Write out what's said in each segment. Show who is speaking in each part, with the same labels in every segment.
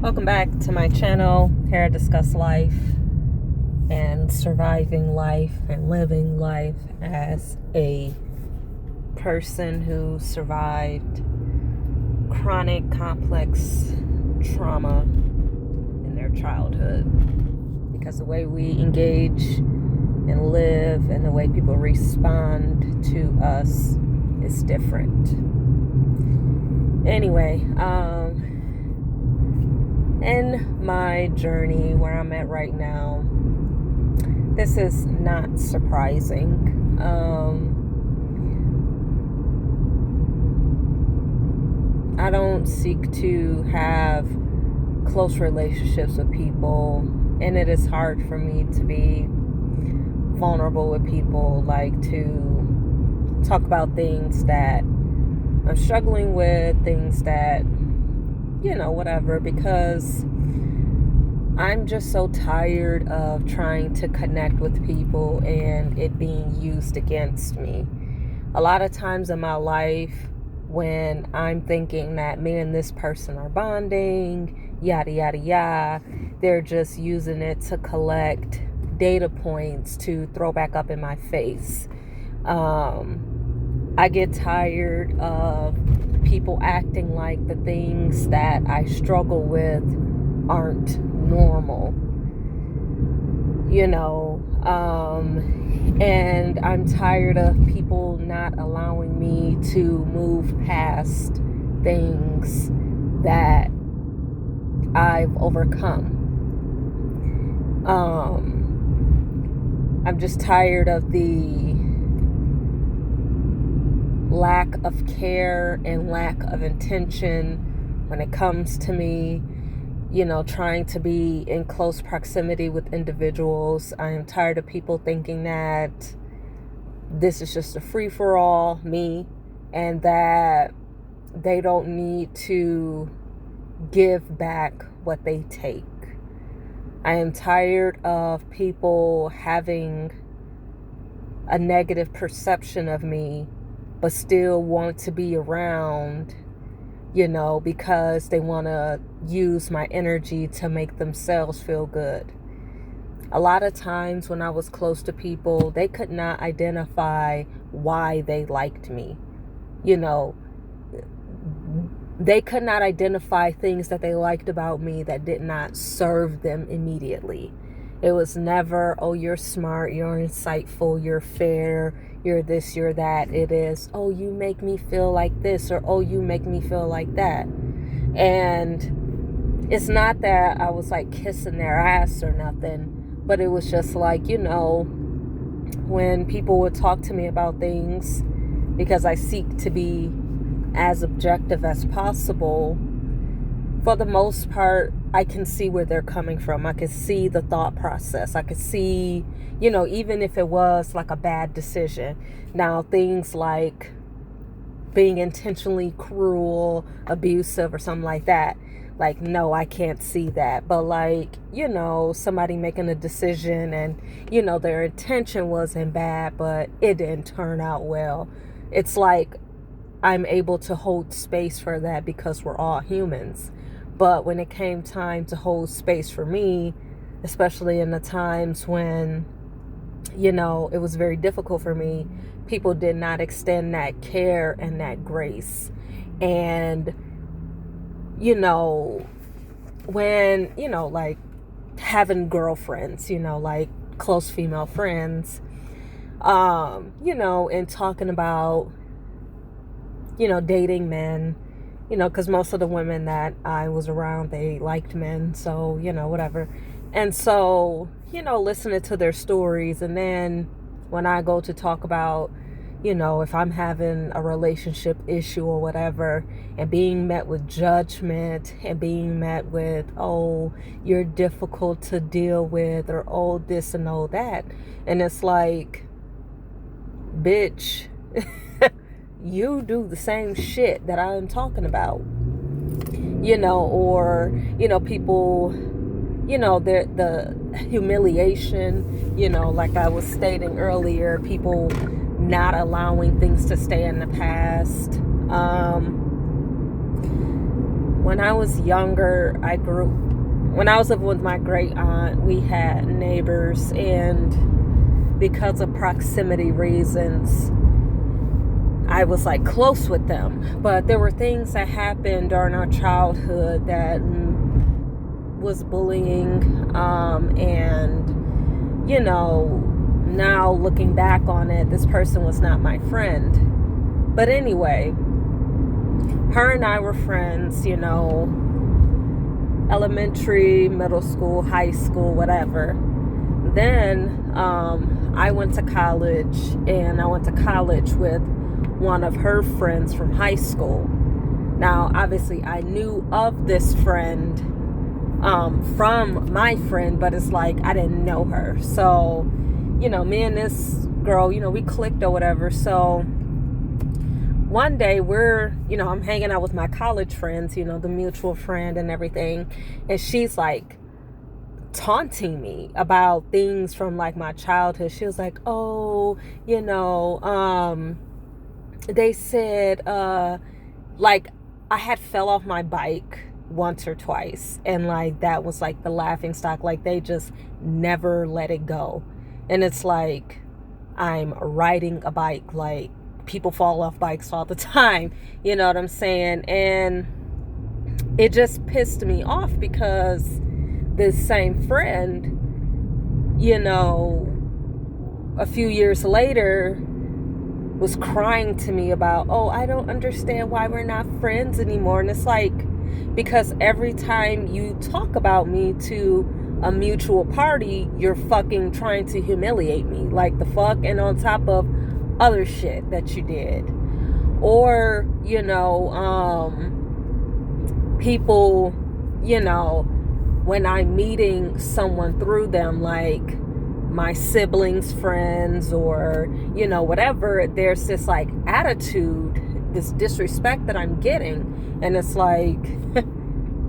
Speaker 1: Welcome back to my channel. Here I discuss life and surviving life and living life as a person who survived chronic complex trauma in their childhood. Because the way we engage and live and the way people respond to us is different. Anyway, in my journey where I'm at right now, this is not surprising. I don't seek to have close relationships with people, and it is hard for me to be vulnerable with people, like to talk about things that I'm struggling with, things that whatever, because I'm just so tired of trying to connect with people and it being used against me. A lot of times in my life, when I'm thinking that me and this person are bonding, yada, yada, yada, they're just using it to collect data points to throw back up in my face. I get tired of people acting like the things that I struggle with aren't normal, and I'm tired of people not allowing me to move past things that I've overcome. I'm just tired of the lack of care and lack of intention when it comes to me, trying to be in close proximity with individuals. I am tired of people thinking that this is just a free-for-all, me, and that they don't need to give back what they take. I am tired of people having a negative perception of me but still want to be around, because they want to use my energy to make themselves feel good. A lot of times when I was close to people, they could not identify why they liked me. They could not identify things that they liked about me that did not serve them immediately. It was never, oh, you're smart, you're insightful, you're fair, you're this, you're that. It is, oh, you make me feel like this, or oh, you make me feel like that. And it's not that I was like kissing their ass or nothing, but it was just like, when people would talk to me about things, because I seek to be as objective as possible, for the most part, I can see where they're coming from. I can see the thought process. I can see, even if it was like a bad decision. Now, things like being intentionally cruel, abusive, or something like that. Like, no, I can't see that. But like, somebody making a decision and, their intention wasn't bad, but it didn't turn out well. It's like I'm able to hold space for that because we're all humans. But when it came time to hold space for me, especially in the times when, it was very difficult for me, people did not extend that care and that grace. And, when, like having girlfriends, like close female friends, and talking about, dating men, because most of the women that I was around, they liked men, so, whatever. And so, listening to their stories, and then when I go to talk about, if I'm having a relationship issue or whatever, and being met with judgment, and being met with, oh, you're difficult to deal with, or oh, this and oh, that. And it's like, bitch, you do the same shit that I'm talking about, or, people, the humiliation, like I was stating earlier, people not allowing things to stay in the past. when I was younger, when I was living with my great aunt, we had neighbors, and because of proximity reasons, I was like close with them. But there were things that happened during our childhood that was bullying, and now looking back on it, this person was not my friend. But anyway, her and I were friends, elementary, middle school, high school, whatever. Then I went to college, and I went to college with one of her friends from high school. Now, obviously, I knew of this friend from my friend, but it's like I didn't know her. So, me and this girl, we clicked or whatever. So one day I'm hanging out with my college friends, the mutual friend and everything. And she's like taunting me about things from like my childhood. She was like, oh, they said, like I had fell off my bike once or twice. And like, that was like the laughing stock. Like they just never let it go. And it's like, I'm riding a bike, like people fall off bikes all the time. You know what I'm saying? And it just pissed me off because this same friend, a few years later was crying to me about, oh, I don't understand why we're not friends anymore. And it's like, because every time you talk about me to a mutual party, you're fucking trying to humiliate me. Like the fuck? And on top of other shit that you did. Or, people, when I'm meeting someone through them, like my siblings, friends, or, whatever, there's this like attitude, this disrespect that I'm getting. And it's like,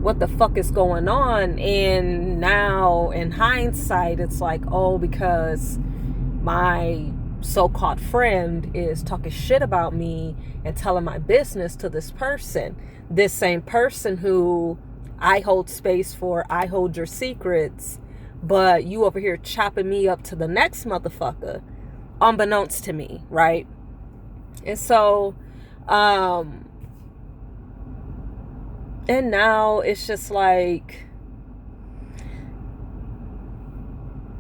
Speaker 1: what the fuck is going on? And now in hindsight, it's like, oh, because my so-called friend is talking shit about me and telling my business to this person, this same person who I hold space for, I hold your secrets, but you over here chopping me up to the next motherfucker, unbeknownst to me, right? And so, and now it's just like,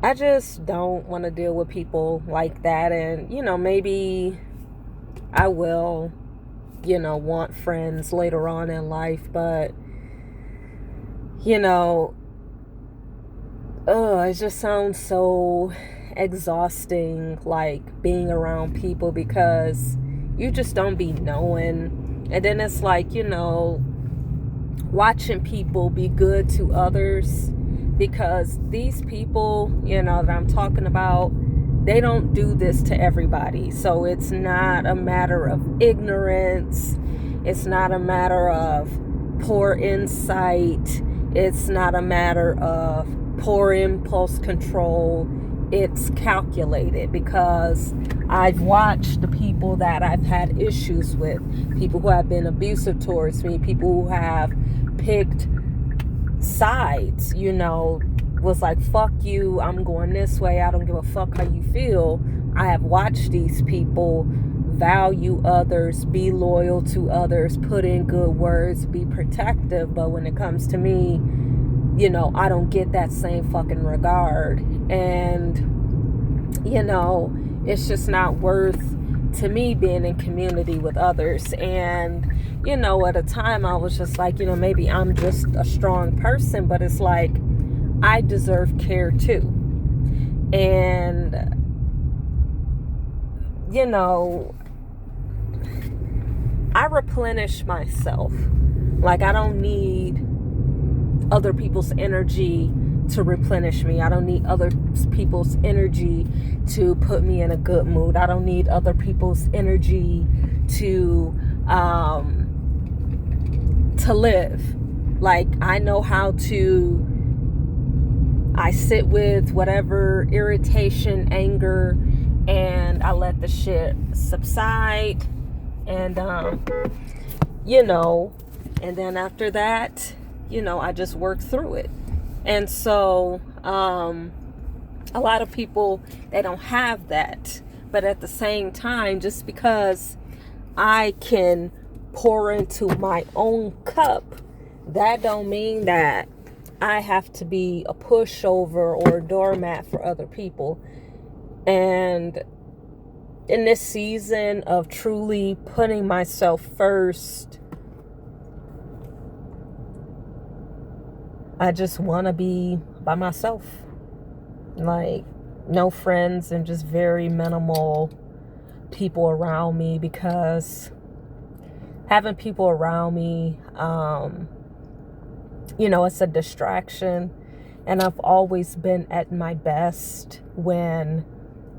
Speaker 1: I just don't want to deal with people like that. And, maybe I will, want friends later on in life. But, it just sounds so exhausting, like being around people, because you just don't be knowing. And then it's like, watching people be good to others. Because these people, that I'm talking about, they don't do this to everybody. So it's not a matter of ignorance. It's not a matter of poor insight. It's not a matter of poor impulse control. It's calculated, because I've watched the people that I've had issues with, people who have been abusive towards me, people who have picked sides, was like, fuck you, I'm going this way, I don't give a fuck how you feel. I have watched these people value others, be loyal to others, put in good words, be protective, but when it comes to me, I don't get that same fucking regard. And it's just not worth to me being in community with others. And at a time I was just like, maybe I'm just a strong person, but it's like, I deserve care too. And I replenish myself. Like, I don't need other people's energy to replenish me. I don't need other people's energy to put me in a good mood. I don't need other people's energy to live. Like, I know how to, I sit with whatever irritation, anger, and I let the shit subside. And And then after that, I just work through it. And so a lot of people, they don't have that. But at the same time, just because I can pour into my own cup, that don't mean that I have to be a pushover or a doormat for other people. And in this season of truly putting myself first, I just want to be by myself. Like, no friends and just very minimal people around me, because having people around me, it's a distraction. And I've always been at my best when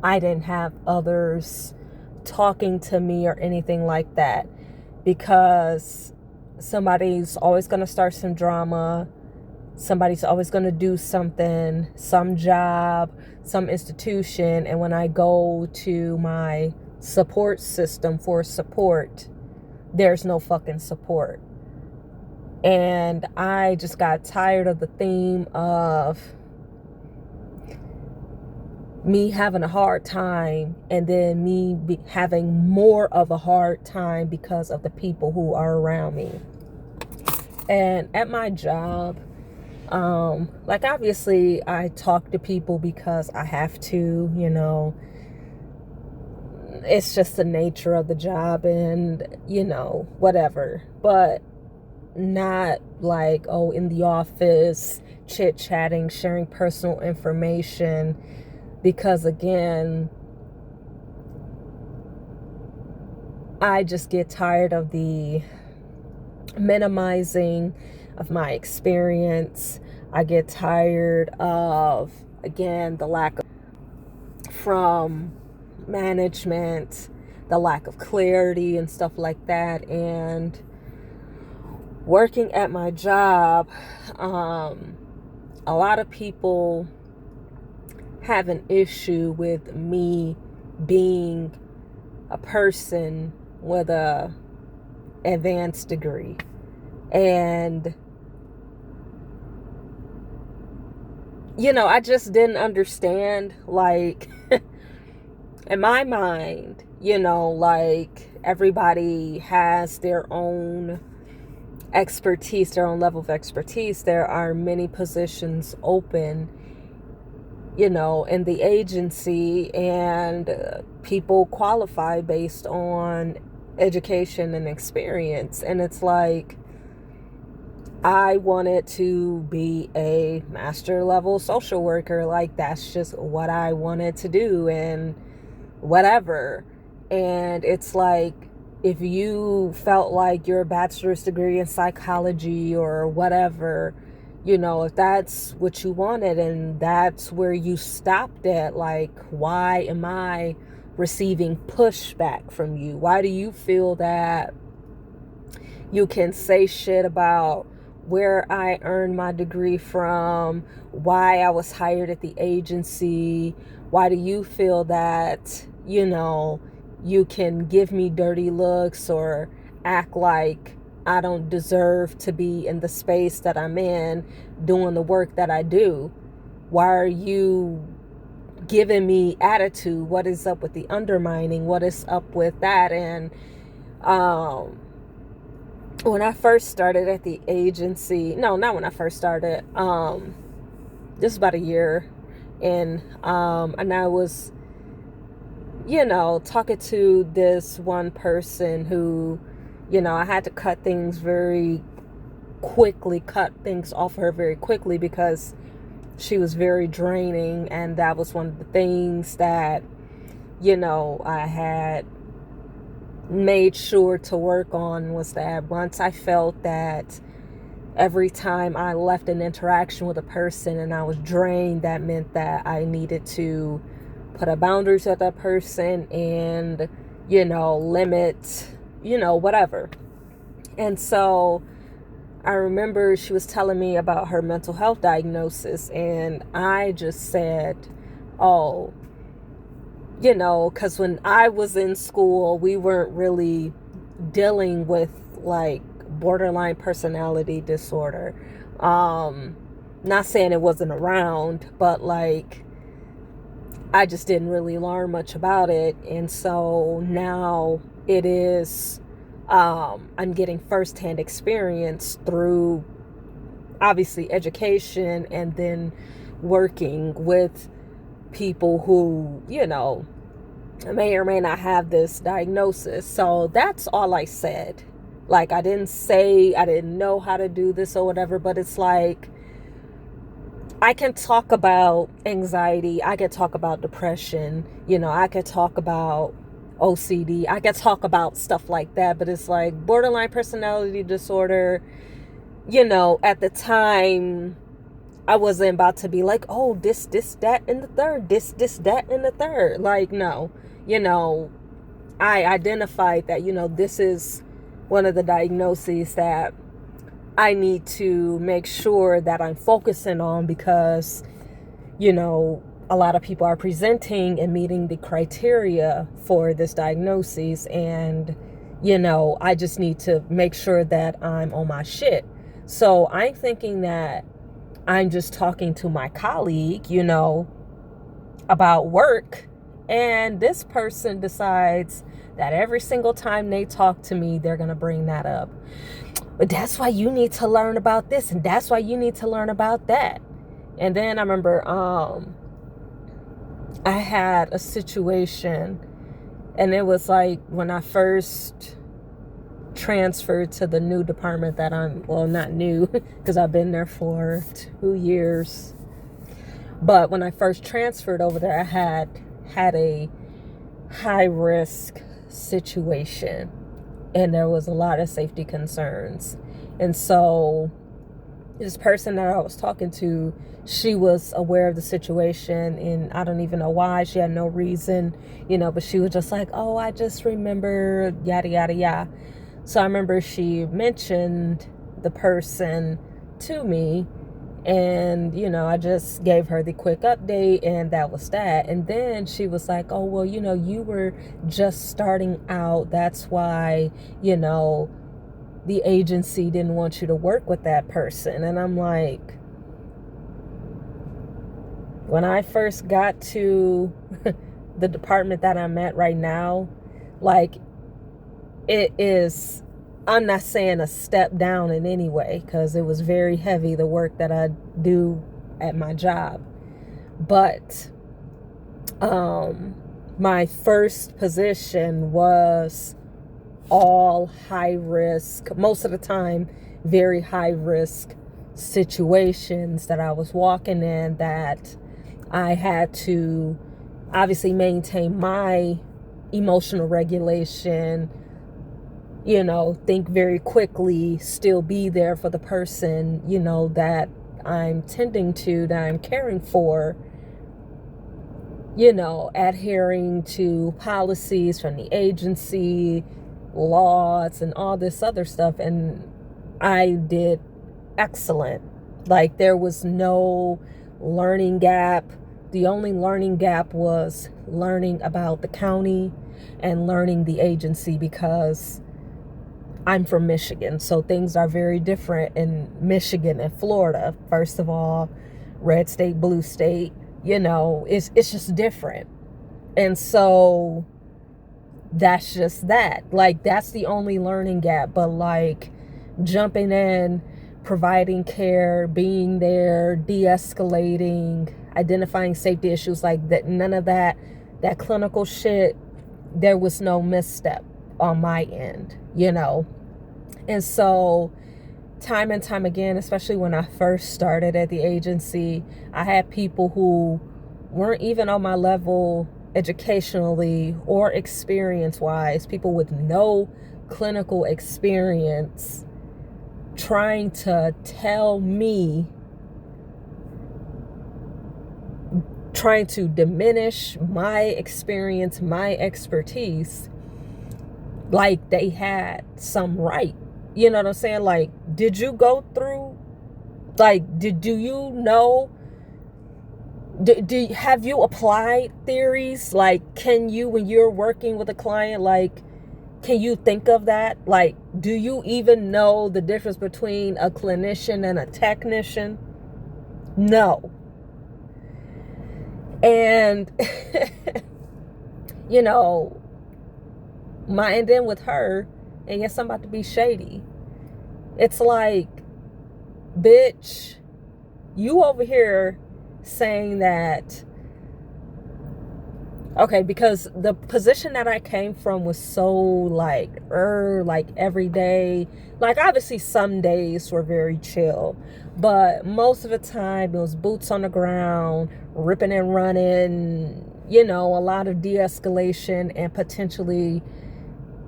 Speaker 1: I didn't have others talking to me or anything like that, because somebody's always going to start some drama. Somebody's always going to do something, some job, some institution. And when I go to my support system for support, there's no fucking support. And I just got tired of the theme of me having a hard time and then me having more of a hard time because of the people who are around me. And at my job, obviously I talk to people because I have to, it's just the nature of the job and, whatever. But not like, in the office, chit-chatting, sharing personal information, because again, I just get tired of the minimizing of my experience. I get tired of, again, the lack of from management, the lack of clarity and stuff like that. And working at my job, a lot of people have an issue with me being a person with a advanced degree. And I just didn't understand, like, in my mind, like, everybody has their own expertise, their own level of expertise. There are many positions open, in the agency, and people qualify based on education and experience. And it's like, I wanted to be a master level social worker. Like, that's just what I wanted to do and whatever. And it's like, if you felt like your bachelor's degree in psychology or whatever, if that's what you wanted and that's where you stopped at, like, why am I receiving pushback from you? Why do you feel that you can say shit about where I earned my degree from, why I was hired at the agency? Why do you feel that, you can give me dirty looks or act like I don't deserve to be in the space that I'm in doing the work that I do? Why are you giving me attitude? What is up with the undermining? What is up with that? And when I first started at the agency, no, not when I first started, this is about a year in, and I was, talking to this one person who, I had to cut things off her very quickly because she was very draining. And that was one of the things that, I had made sure to work on, was that once I felt that every time I left an interaction with a person and I was drained, that meant that I needed to put a boundaries with that person and, limit, whatever. And so I remember she was telling me about her mental health diagnosis, and I just said, oh, because when I was in school, we weren't really dealing with, like, borderline personality disorder. Not saying it wasn't around, but like I just didn't really learn much about it. And so now it is, I'm getting firsthand experience through obviously education and then working with people who, may or may not have this diagnosis. So that's all I said. Like, I didn't know how to do this or whatever, but it's like, I can talk about anxiety. I can talk about depression. I could talk about OCD. I could talk about stuff like that, but it's like borderline personality disorder, at the time, I wasn't about to be like, oh, this, that, and the third, this, that, and the third. Like, no, I identified that, this is one of the diagnoses that I need to make sure that I'm focusing on because, a lot of people are presenting and meeting the criteria for this diagnosis. And, I just need to make sure that I'm on my shit. So I'm thinking that I'm just talking to my colleague, about work. And this person decides that every single time they talk to me, they're going to bring that up. But that's why you need to learn about this. And that's why you need to learn about that. And then I remember I had a situation, and it was like when I first transferred to the new department that not new because I've been there for 2 years. But when I first transferred over there, I had a high risk situation and there was a lot of safety concerns. And so this person that I was talking to, she was aware of the situation, and I don't even know why. She had no reason, but she was just like, oh, I just remember yada, yada, yada. So I remember she mentioned the person to me, and, I just gave her the quick update, and that was that. And then she was like, oh, well, you were just starting out. That's why, the agency didn't want you to work with that person. And I'm like, when I first got to the department that I'm at right now, like, it is, I'm not saying a step down in any way, because it was very heavy, the work that I do at my job. But my first position was all high risk, most of the time, very high risk situations that I was walking in, that I had to obviously maintain my emotional regulation, think very quickly, still be there for the person, that I'm tending to, that I'm caring for, adhering to policies from the agency, laws, and all this other stuff. And I did excellent. Like, there was no learning gap. The only learning gap was learning about the county and learning the agency, because I'm from Michigan, so things are very different in Michigan and Florida. First of all, red state, blue state, it's just different. And so that's just that. Like, that's the only learning gap. But like, jumping in, providing care, being there, de-escalating, identifying safety issues, like that, none of that clinical shit, there was no misstep on my end, And so time and time again, especially when I first started at the agency, I had people who weren't even on my level educationally or experience-wise, people with no clinical experience, trying to tell me, trying to diminish my experience, my expertise, like they had some right. You know what I'm saying? Like, did you go through, like, do you know, have you applied theories? Like, can you, when you're working with a client, like, Can you think of that? Like, do you even know the difference between a clinician and a technician? No. And, you know, and then with her, and yes, I'm about to be shady. It's like, bitch, you over here saying that, okay, because the position that I came from was so like every day. Like, obviously some days were very chill, but most of the time it was boots on the ground, ripping and running, a lot of de-escalation and potentially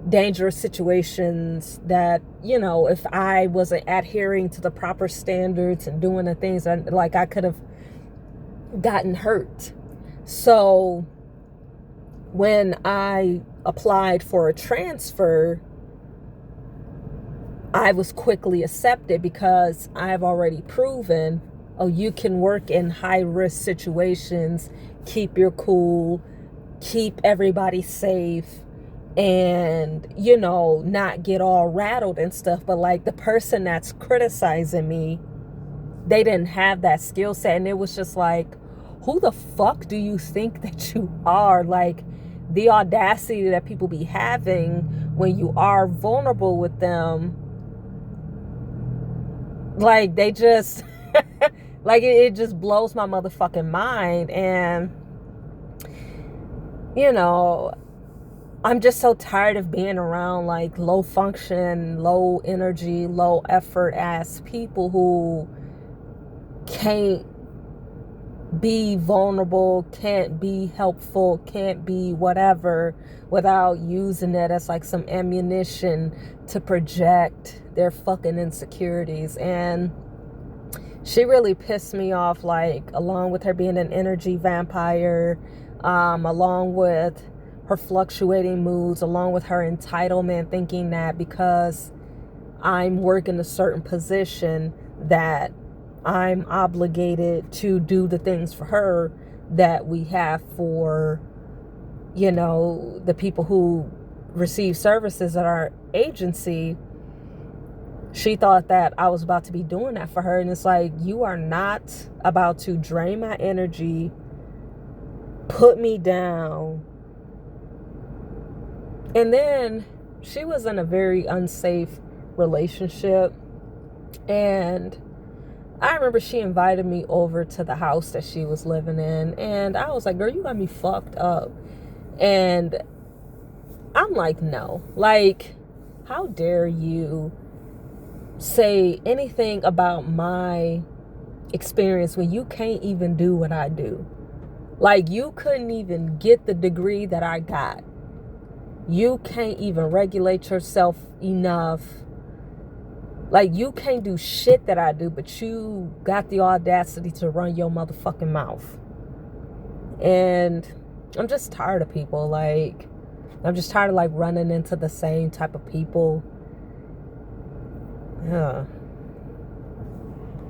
Speaker 1: dangerous situations that, if I wasn't adhering to the proper standards and doing the things that, like, I could have gotten hurt. So when I applied for a transfer, I was quickly accepted because I've already proven, oh, you can work in high risk situations, keep your cool, keep everybody safe, and, not get all rattled and stuff. But like the person that's criticizing me, they didn't have that skill set. And it was just like, who the fuck do you think that you are? Like, the audacity that people be having when you are vulnerable with them, like, they just like, it just blows my motherfucking mind. And I'm just so tired of being around like low function, low energy, low effort ass people who can't be vulnerable, can't be helpful, can't be whatever, without using it as like some ammunition to project their fucking insecurities. And she really pissed me off, like, along with her being an energy vampire, along with her fluctuating moods, along with her entitlement, thinking that because I'm working a certain position that I'm obligated to do the things for her that we have for, the people who receive services at our agency. She thought that I was about to be doing that for her. And it's like, you are not about to drain my energy, put me down. And then she was in a very unsafe relationship. And I remember she invited me over to the house that she was living in. And I was like, girl, you got me fucked up. And I'm like, no. Like, how dare you say anything about my experience when you can't even do what I do? Like, you couldn't even get the degree that I got. You can't even regulate yourself enough. Like, you can't do shit that I do, but you got the audacity to run your motherfucking mouth. And I'm just tired of people. Like, I'm just tired of like running into the same type of people. Yeah.